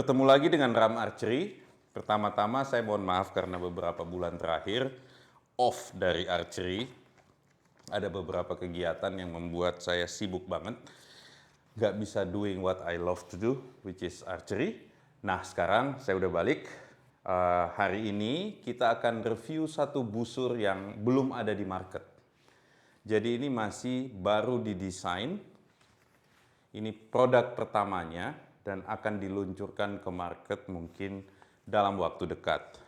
Bertemu lagi dengan Ram Archery. Pertama-tama saya mohon maaf karena beberapa bulan terakhir off dari archery. Ada beberapa kegiatan yang membuat saya sibuk banget. Gak bisa doing what I love to do, which is archery. Nah sekarang saya udah balik. Hari ini kita akan review satu busur yang belum ada di market. Jadi ini masih baru didesain. Ini produk pertamanya dan akan diluncurkan ke market mungkin dalam waktu dekat.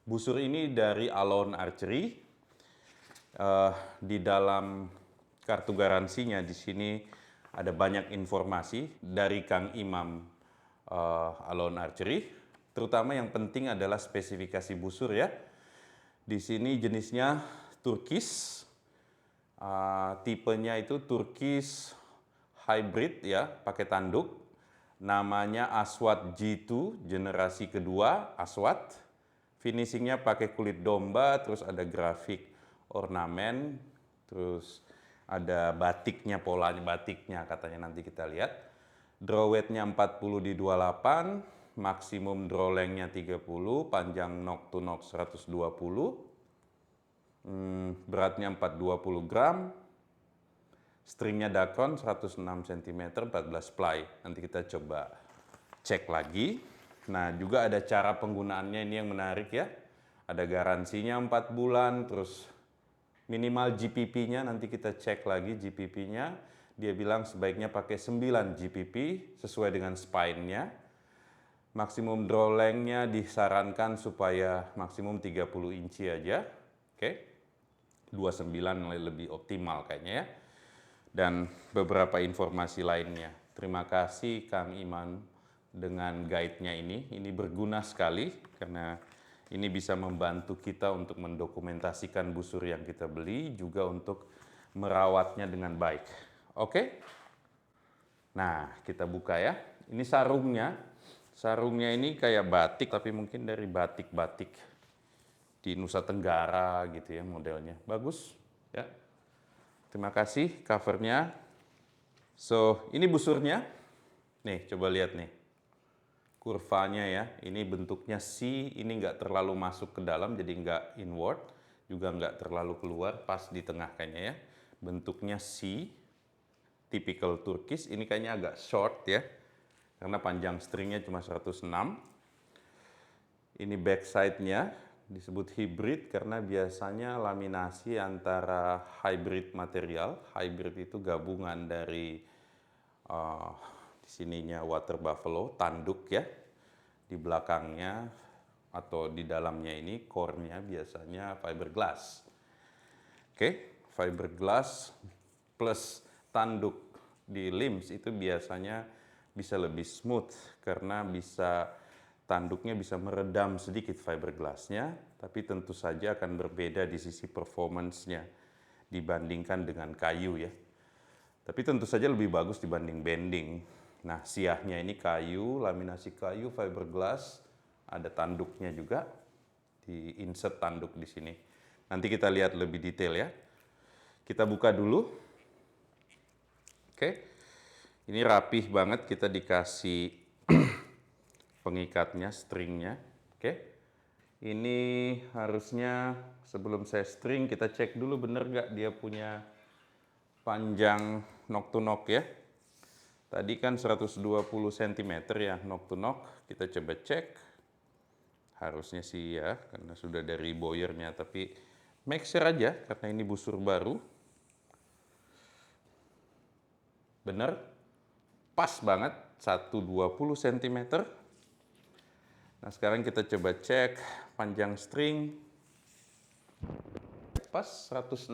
Busur ini dari Alone Archery. Di dalam kartu garansinya di sini ada banyak informasi dari Kang Imam Alone Archery. Terutama yang penting adalah spesifikasi busur ya. Di sini jenisnya Turkish. Tipenya itu Turkish hybrid ya, pakai tanduk. Namanya Aswad G2 generasi kedua Aswad. Finishingnya pakai kulit domba, terus ada grafik ornamen, terus ada batiknya, polanya batiknya katanya, nanti kita lihat. Draw weight-nya 40 di 28, maksimum draw length-nya 30, panjang knock to knock 120, beratnya 420 gram, stringnya Dacron 106 cm, 14 ply. Nanti kita coba cek lagi. Nah, juga ada cara penggunaannya, ini yang menarik ya. Ada garansinya 4 bulan, terus minimal GPP-nya nanti kita cek lagi GPP-nya. Dia bilang sebaiknya pakai 9 GPP sesuai dengan spine-nya. Maksimum draw length-nya disarankan supaya maksimum 30 inci aja. Oke. 29 lebih optimal kayaknya ya. Dan beberapa informasi lainnya. Terima kasih Kang Iman dengan guide-nya ini. Ini berguna sekali karena ini bisa membantu kita untuk mendokumentasikan busur yang kita beli, juga untuk merawatnya dengan baik. Oke? Nah, kita buka ya. Ini sarungnya. Sarungnya ini kayak batik, tapi mungkin dari batik-batik di Nusa Tenggara gitu ya modelnya. Bagus ya. Terima kasih covernya. So, ini busurnya. Nih, coba lihat nih. Kurvanya ya. Ini bentuknya C, ini nggak terlalu masuk ke dalam, jadi nggak inward. Juga nggak terlalu keluar, pas di tengah kayaknya ya. Bentuknya C, typical Turkish. Ini kayaknya agak short ya. Karena panjang stringnya cuma 106. Ini backside-nya. Disebut hybrid karena biasanya laminasi antara hybrid material. Hybrid itu gabungan dari di sininya water buffalo, tanduk ya. Di belakangnya atau di dalamnya ini core-nya biasanya fiberglass. Oke, fiberglass plus tanduk di limbs itu biasanya bisa lebih smooth karena tanduknya bisa meredam sedikit fiberglassnya, tapi tentu saja akan berbeda di sisi performance-nya dibandingkan dengan kayu ya. Tapi tentu saja lebih bagus dibanding bending. Nah, siahnya ini kayu, laminasi kayu, fiberglass, ada tanduknya juga, di insert tanduk di sini. Nanti kita lihat lebih detail ya. Kita buka dulu. Oke, ini rapih banget, kita dikasih pengikatnya, stringnya. Oke, ini harusnya sebelum saya string kita cek dulu bener nggak dia punya panjang knock to knock ya. Tadi kan 120 cm ya knock to knock. Kita coba cek. Harusnya sih ya, karena sudah dari boyernya, tapi make sure aja karena ini busur baru. Bener, pas banget 120 cm. Nah, sekarang kita coba cek panjang string. Pas 106.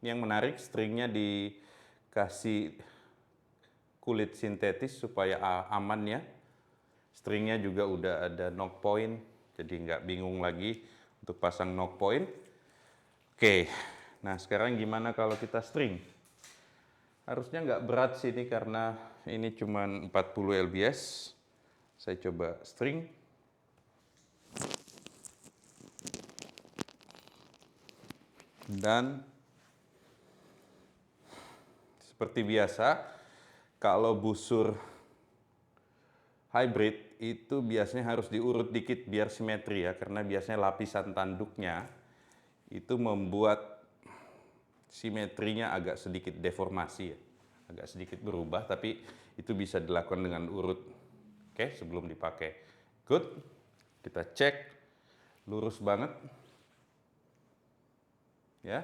Ini yang menarik, stringnya dikasih kulit sintetis supaya aman ya. Stringnya juga udah ada knock point, jadi nggak bingung lagi untuk pasang knock point. Oke, nah sekarang gimana kalau kita string? Harusnya nggak berat sih ini karena ini cuma 40 lbs. Saya coba string. Dan seperti biasa, kalau busur hybrid itu biasanya harus diurut dikit biar simetri ya, karena biasanya lapisan tanduknya itu membuat simetrinya agak sedikit deformasi ya, agak sedikit berubah, tapi itu bisa dilakukan dengan urut. Oke, sebelum dipakai. Good, kita cek, lurus banget. Ya,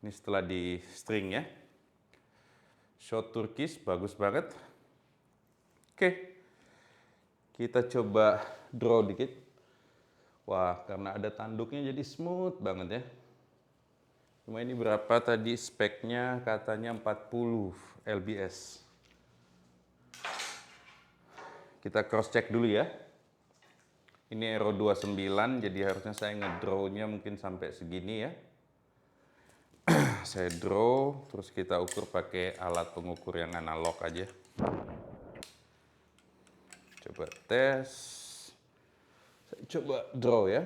ini setelah di string ya. Short Turkish, bagus banget. Oke, kita coba draw dikit. Wah, karena ada tanduknya jadi smooth banget ya. Cuma ini berapa tadi speknya, katanya 40 lbs. Kita cross check dulu ya. Ini Aero 29, jadi harusnya saya ngedraw-nya mungkin sampai segini ya. Saya draw, terus kita ukur pakai alat pengukur yang analog aja. Coba tes. Saya coba draw ya.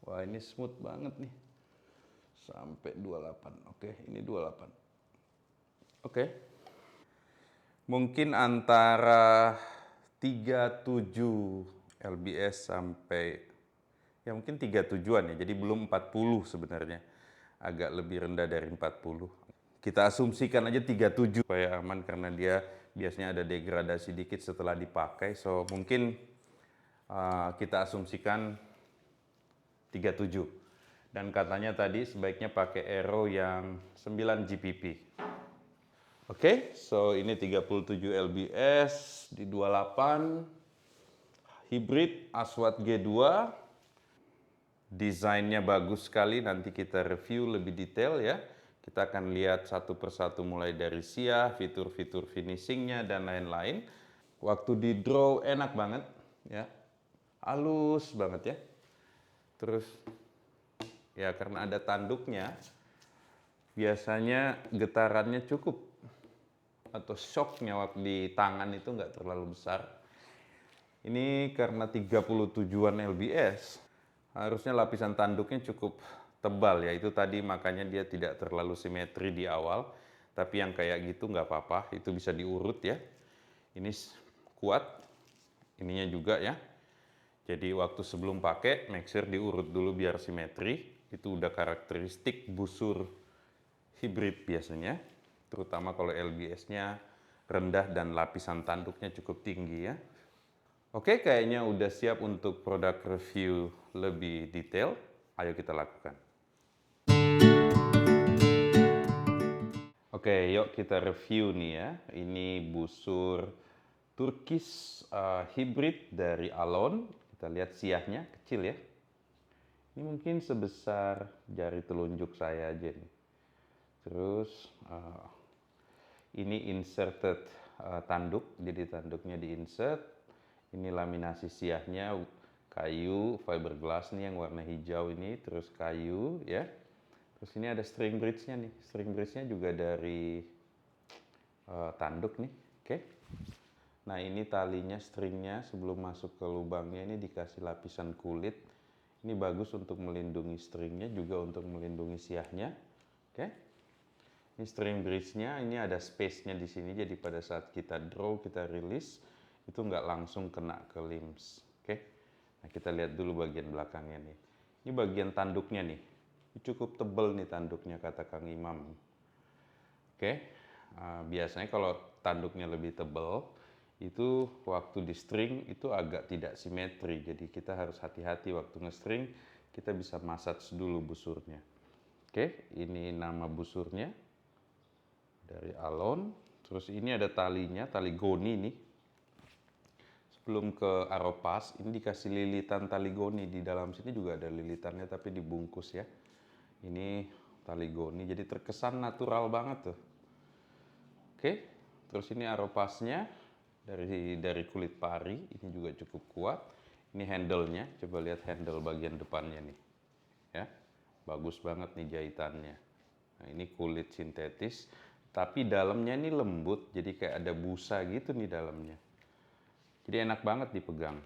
Wah, ini smooth banget nih. Sampai 28. Oke, ini 28. Oke. Mungkin antara 37 lbs sampai ya mungkin 37-an ya. Jadi belum 40 sebenarnya. Agak lebih rendah dari 40. Kita asumsikan aja 37 supaya aman karena dia biasanya ada degradasi dikit setelah dipakai. So mungkin kita asumsikan 37. Dan katanya tadi sebaiknya pakai Aero yang 9 GPP. Oke, so ini 37 lbs di 28. Hybrid Aswad G2. Desainnya bagus sekali, nanti kita review lebih detail ya. Kita akan lihat satu persatu mulai dari siah, fitur-fitur finishingnya, dan lain-lain. Waktu di draw enak banget ya, halus banget ya. Terus ya karena ada tanduknya, biasanya getarannya cukup atau shocknya waktu di tangan itu nggak terlalu besar. Ini karena 37-an lbs, harusnya lapisan tanduknya cukup tebal ya. Itu tadi makanya dia tidak terlalu simetri di awal. Tapi yang kayak gitu nggak apa-apa, itu bisa diurut ya. Ini kuat, ininya juga ya. Jadi waktu sebelum pakai, make sure diurut dulu biar simetri. Itu udah karakteristik busur hybrid biasanya. Terutama kalau LBS-nya rendah dan lapisan tanduknya cukup tinggi ya. Oke, kayaknya udah siap untuk produk review lebih detail. Ayo kita lakukan. Oke, yuk kita review nih ya. Ini busur Turkish hybrid dari Alon. Kita lihat siahnya kecil ya. Ini mungkin sebesar jari telunjuk saya aja nih. Terus ini inserted tanduk, jadi tanduknya di-insert. Ini laminasi siahnya, kayu, fiberglass nih yang warna hijau ini, terus kayu ya. Terus ini ada string bridge-nya nih. String bridge-nya juga dari tanduk nih. Oke. Nah, ini talinya, stringnya sebelum masuk ke lubangnya ini dikasih lapisan kulit. Ini bagus untuk melindungi stringnya, juga untuk melindungi siahnya. Oke. Ini string bridge-nya, ini ada space-nya di sini, jadi pada saat kita draw, kita release, itu nggak langsung kena ke limbs. Oke. Nah, kita lihat dulu bagian belakangnya nih. Ini bagian tanduknya nih. Cukup tebal nih tanduknya, kata Kang Imam. Oke. Biasanya kalau tanduknya lebih tebal, itu waktu di string itu agak tidak simetri. Jadi kita harus hati-hati waktu nge-string, kita bisa massage dulu busurnya. Oke, ini nama busurnya dari Alon. Terus ini ada talinya, tali goni nih. Sebelum ke Aropas, ini dikasih lilitan tali goni. Di dalam sini juga ada lilitannya tapi dibungkus ya. Ini tali goni, jadi terkesan natural banget tuh. Oke, terus ini Aropasnya dari kulit pari, ini juga cukup kuat. Ini handle-nya, coba lihat handle bagian depannya nih. Ya, bagus banget nih jahitannya. Nah, ini kulit sintetis, tapi dalamnya ini lembut, jadi kayak ada busa gitu nih dalamnya. Jadi enak banget dipegang.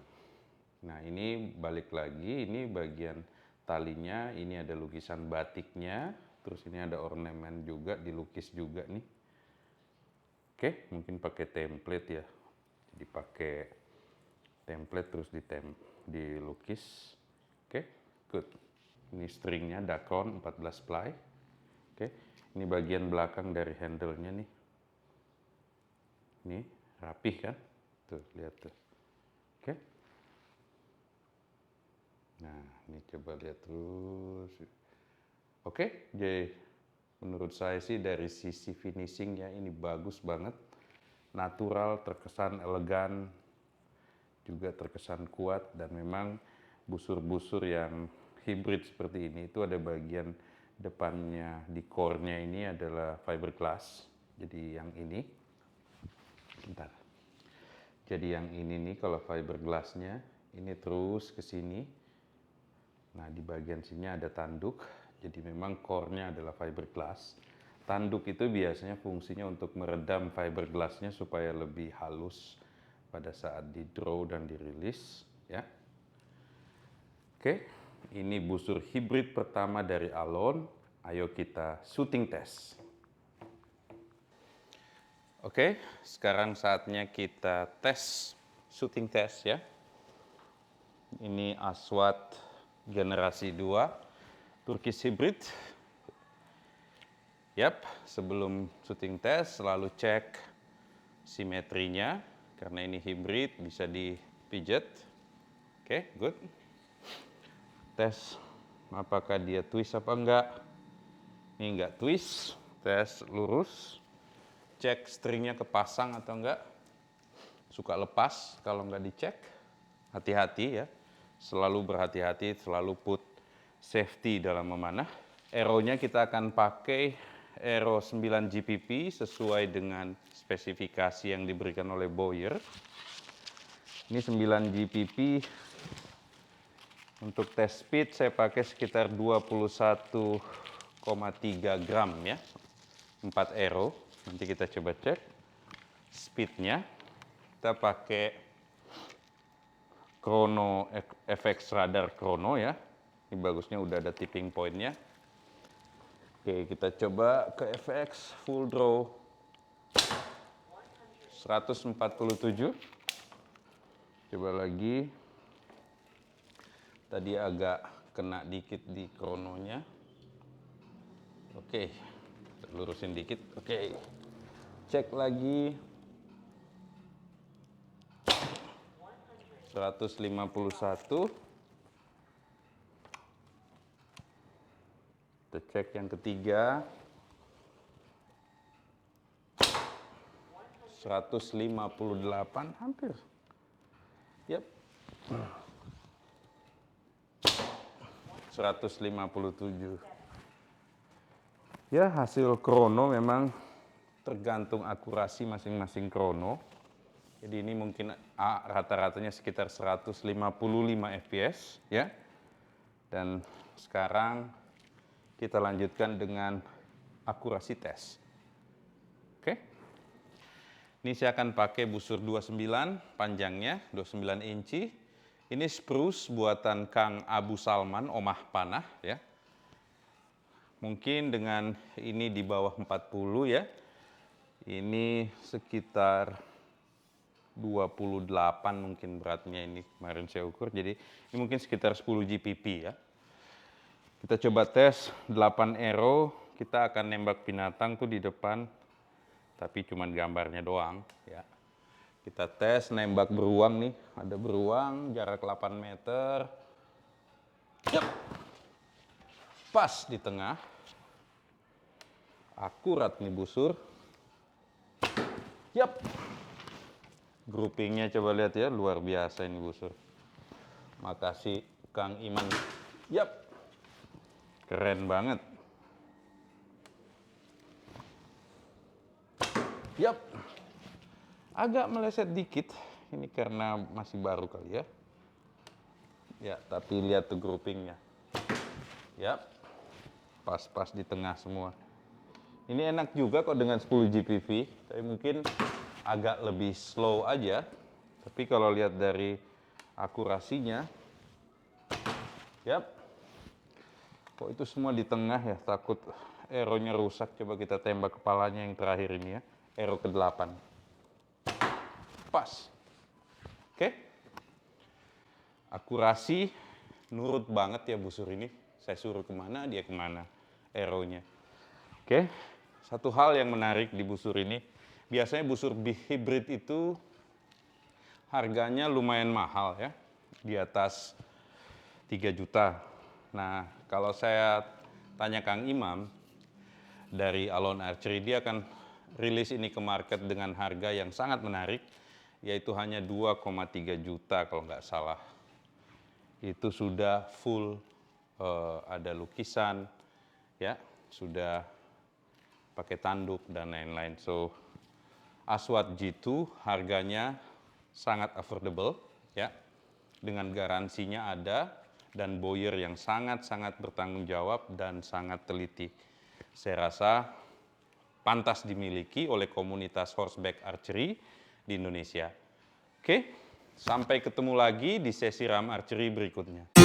Nah, ini balik lagi, ini bagian talinya, ini ada lukisan batiknya, terus ini ada ornamen juga, dilukis juga nih. Oke, mungkin pakai template ya. dipakai template terus dilukis. Oke, good. Ini stringnya Dacron 14 ply. Oke, ini bagian belakang dari handle-nya nih. Ini rapih kan? Tuh, lihat tuh. Oke. Nah, ini coba lihat terus. Oke, jadi menurut saya sih dari sisi finishingnya ini bagus banget. Natural, terkesan elegan, juga terkesan kuat, dan memang busur-busur yang hybrid seperti ini itu ada bagian depannya di core-nya ini adalah fiberglass. Jadi yang ini, bentar. Jadi yang ini nih kalau fiberglassnya ini terus ke sini. Nah di bagian sini ada tanduk. Jadi memang core-nya adalah fiberglass. Tanduk itu biasanya fungsinya untuk meredam fiberglassnya supaya lebih halus pada saat di draw dan dirilis, ya. Oke, ini busur hybrid pertama dari Alon. Ayo kita shooting test. Oke, sekarang saatnya kita tes, shooting test ya. Ini Aswat generasi 2, Turkish hybrid. Yap, sebelum shooting test selalu cek simetrinya, karena ini hybrid bisa dipijat. Oke, good. Tes apakah dia twist apa enggak. Ini enggak twist, tes lurus. Cek stringnya kepasang atau enggak. Suka lepas kalau enggak dicek. Hati-hati ya. Selalu berhati-hati, selalu put safety dalam memanah. Aero-nya kita akan pakai aero 9 GPP sesuai dengan spesifikasi yang diberikan oleh Boyer. Ini 9 GPP. Untuk test speed saya pakai sekitar 21,3 gram ya. 4 aero. Nanti kita coba cek speednya. Kita pakai Chrono FX Radar Chrono ya. Ini bagusnya udah ada tipping point-nya. Oke, kita coba ke FX full draw 147. Coba lagi. Tadi agak kena dikit di krononya. Oke, lurusin dikit. Oke, cek lagi. 151. Kita cek yang ketiga. 158 hampir. Yap. 157. Ya, hasil krono memang tergantung akurasi masing-masing krono. Jadi ini mungkin rata-ratanya sekitar 155 fps ya. Dan sekarang kita lanjutkan dengan akurasi tes. Oke. Ini saya akan pakai busur 29 panjangnya, 29 inci. Ini spruce buatan Kang Abu Salman, Omah Panah ya. Mungkin dengan ini di bawah 40 ya. Ini sekitar 28 mungkin beratnya ini kemarin saya ukur. Jadi ini mungkin sekitar 10 GPP ya. Kita coba tes 8 aero. Kita akan nembak binatang tuh di depan. Tapi cuman gambarnya doang ya. Kita tes nembak beruang nih. Ada beruang jarak 8 meter. Yap. Pas di tengah. Akurat nih busur. Yap. Groupingnya coba lihat ya, luar biasa ini busur. Makasih Kang Iman. Yap. Keren banget. Yap. Agak meleset dikit. Ini karena masih baru kali ya. Ya, tapi lihat tuh groupingnya. Yap. Pas-pas di tengah semua. Ini enak juga kok dengan 10 GPV. Tapi mungkin agak lebih slow aja, tapi kalau lihat dari akurasinya, yap, kok itu semua di tengah ya, takut aeronya rusak. Coba kita tembak kepalanya yang terakhir ini ya, aero ke-8. Pas. Oke. Akurasi nurut banget ya busur ini. Saya suruh kemana, dia kemana arrow-nya. Oke. Satu hal yang menarik di busur ini, biasanya busur hybrid itu harganya lumayan mahal ya, di atas 3 juta. Nah, kalau saya tanya Kang Imam, dari Alon Archery, dia akan rilis ini ke market dengan harga yang sangat menarik, yaitu hanya 2,3 juta kalau nggak salah. Itu sudah full, ada lukisan, ya, sudah pakai tanduk dan lain-lain. So, Aswad G2 harganya sangat affordable, ya, dengan garansinya ada dan buyer yang sangat-sangat bertanggung jawab dan sangat teliti. Saya rasa pantas dimiliki oleh komunitas horseback archery di Indonesia. Oke, sampai ketemu lagi di sesi Ram Archery berikutnya.